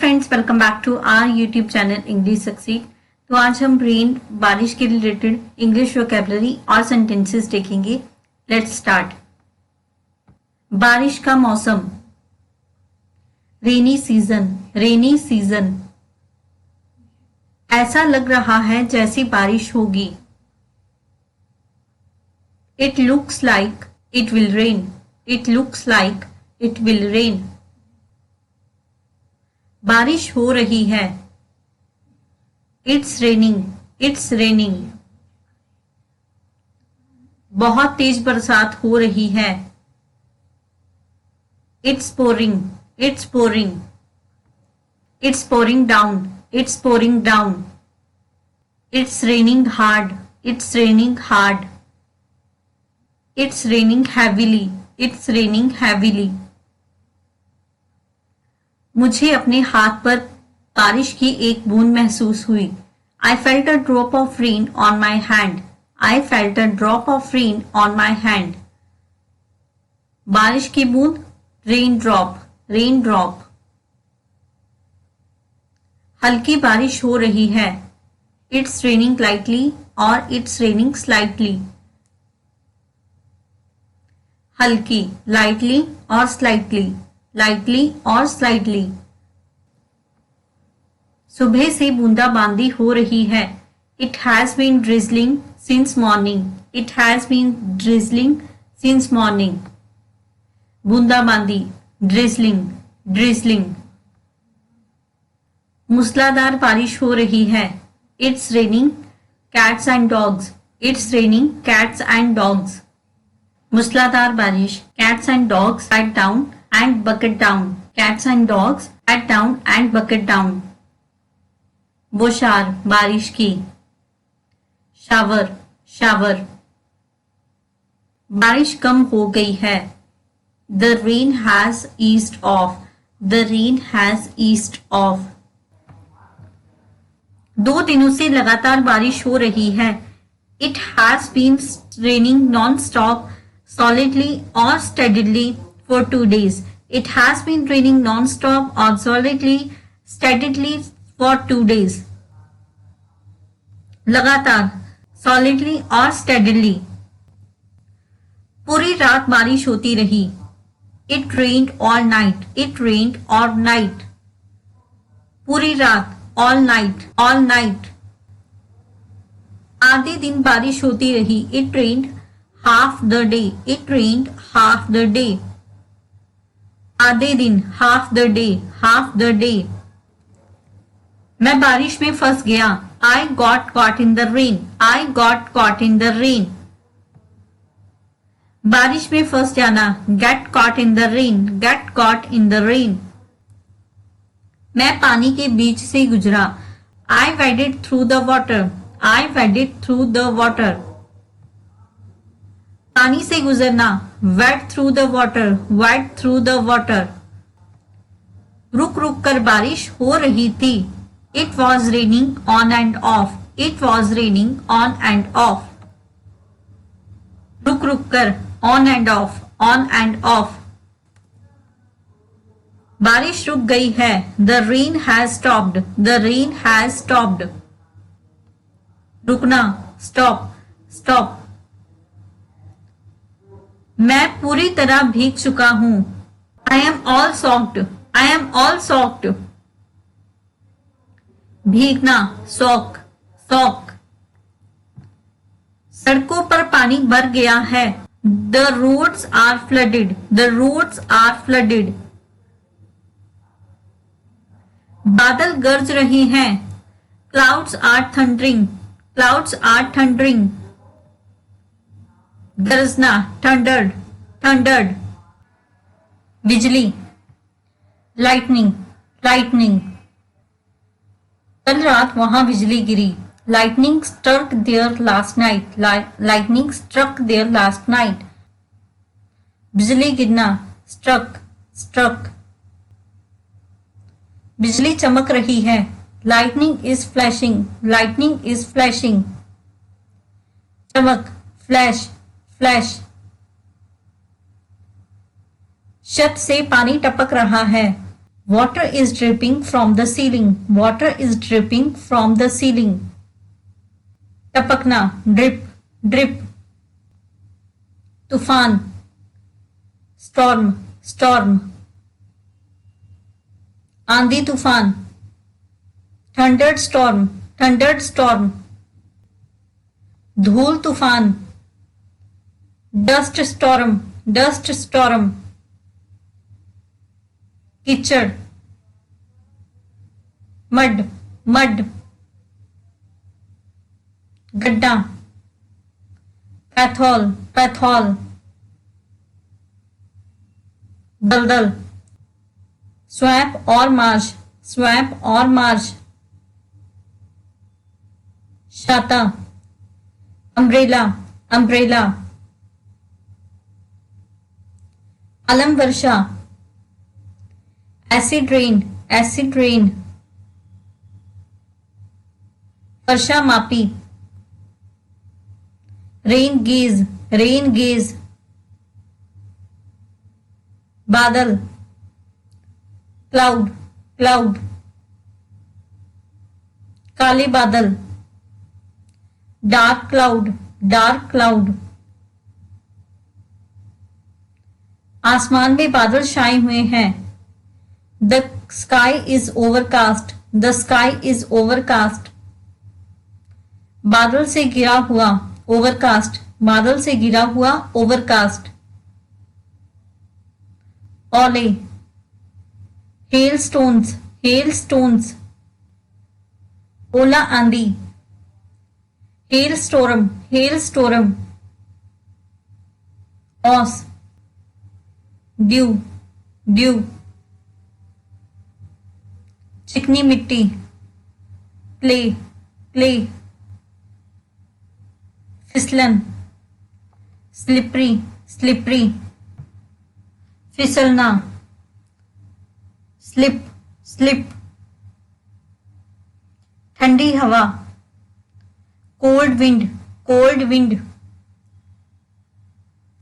Friends, welcome back to our YouTube channel English Succeed. तो आज हम रेन बारिश के रिलेटेड इंग्लिश वोकैबुलरी और सेंटेंसेस देखेंगे। Let's start. बारिश का मौसम, रेनी सीजन, रेनी सीजन। ऐसा लग रहा है जैसे बारिश होगी। It looks like it will rain, it looks like it will rain. बारिश हो रही है। It's raining, it's raining. बहुत तेज बरसात हो रही है। It's pouring, it's pouring. It's pouring down, it's pouring down. It's raining hard, it's raining hard. It's raining heavily, it's raining heavily. मुझे अपने हाथ पर बारिश की एक बूंद महसूस हुई। I felt a drop of rain on my hand. I felt a drop of rain on my hand. बारिश की बूंद, रेन ड्रॉप, रेन ड्रॉप। हल्की बारिश हो रही है। It's raining lightly और it's raining slightly. हल्की, lightly और slightly, lightly और slightly। सुबह से बूंदाबांदी हो रही है। It has been drizzling since morning. It has been drizzling since morning. बूंदाबांदी, drizzling, drizzling। मूसलाधार बारिश हो रही है। It's raining cats and dogs. It's raining cats and dogs. मूसलाधार बारिश, cats and dogs sat down and bucket down. Cats and dogs sat down and bucket down. बौछार, बारिश की। Shower, shower. बारिश कम हो गई है। The rain has eased off. The rain has eased off. 2 दिनों से लगातार बारिश हो रही है। It has been raining non-stop, solidly or steadily for 2 days. It has been raining non-stop or solidly, steadily for 2 days. लगातार, solidly और steadily। पूरी रात बारिश होती रही। It rained all night. It rained all night. पूरी रात, all night, all night। आधे दिन बारिश होती रही। It rained half the day. It rained half the day. आधे दिन, half the day, half the day। मैं बारिश में फंस गया। I got caught in the rain. I got caught in the rain. बारिश में फंस जाना। Get caught in the rain. Get caught in the rain. मैं पानी के बीच से गुजरा। I waded through the water. I waded through the water. पानी से गुजरना। Wade through the water. Wade through the water. रुक रुक कर बारिश हो रही थी। It was raining on and off. It was raining on and off. रुक रुक कर, on and off, on and off। बारिश रुक गई है। The rain has stopped. The rain has stopped. रुकना, stop, stop। मैं पूरी तरह भीग चुका हूं। I am all soaked. I am all soaked. भीगना, soak, soak। सड़कों पर पानी भर गया है। The roads are flooded. The roads are flooded. बादल गरज रहे हैं। Clouds are thundering. Clouds are thundering. गरजना, thundered, thundered। बिजली, lightning, lightning। कल रात वहां बिजली गिरी। Lightning struck there last night. Lightning struck there last night. बिजली गिरना, struck, struck। बिजली चमक रही है। Lightning is flashing. Lightning is flashing. चमक, flash, flash। छत से पानी टपक रहा है। Water is dripping from the ceiling. Water is dripping from the ceiling. टपकना, ड्रिप, ड्रिप. तूफान, स्टॉर्म, स्टॉर्म. आंधी तूफान, थंडर्ड स्टॉर्म, थंडर्ड स्टॉर्म. धूल तूफान, डस्ट स्टॉर्म, डस्ट स्टॉर्म. कीचड़, मड, मड. गड्ढा, पैथॉल, पैथॉल. दलदल, स्वैप और मार्श, स्वैप और मार्श. छाता, अम्ब्रेला, अम्ब्रेला. आलम वर्षा, एसिड रेन, एसिड रेन. वर्षा मापी, रेन गेज, रेन गेज. बादल, क्लाउड, क्लाउड. काले बादल, डार्क क्लाउड, डार्क क्लाउड. आसमान में बादल छाए हुए हैं. The sky is overcast, the sky is overcast. बादल से गिरा हुआ, ओवरकास्ट, बादल से गिरा हुआ, ओवरकास्ट. ओले, हेल स्टोन्स, हेल स्टोन्स. ओला आंधी, हेल स्टोरम, हेल स्टोरम. ऑस, ड्यू, ड्यू. चिकनी मिट्टी, क्ले, क्ले. फिसलन, स्लिपरी, स्लिपरी. फिसलना, स्लिप, स्लिप. ठंडी हवा, कोल्ड विंड, कोल्ड विंड.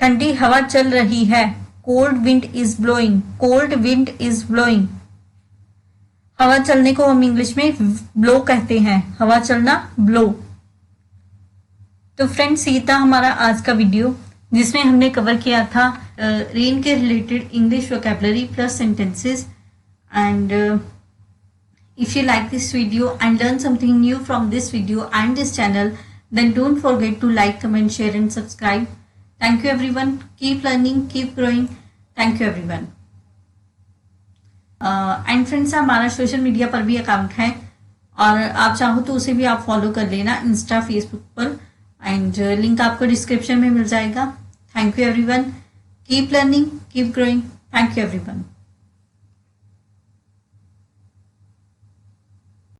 ठंडी हवा चल रही है. Cold wind is blowing, cold wind is blowing. हवा चलने को हम इंग्लिश में ब्लो कहते हैं. हवा चलना, ब्लो. तो फ्रेंड्स, ये था हमारा आज का वीडियो जिसमें हमने कवर किया था रेन के related English vocabulary plus sentences. And if you like this video and learn something new from this video and this channel, then don't forget to like, comment, share and subscribe. Thank you everyone. Keep learning, keep growing. Thank you everyone. And friends, हमारा social media पर भी account है और आप चाहो तो उसे भी आप फॉलो कर लेना, इंस्टा, फेसबुक पर. एंड लिंक आपको डिस्क्रिप्शन में मिल जाएगा. Thank you everyone. Keep learning, keep growing. Thank you everyone.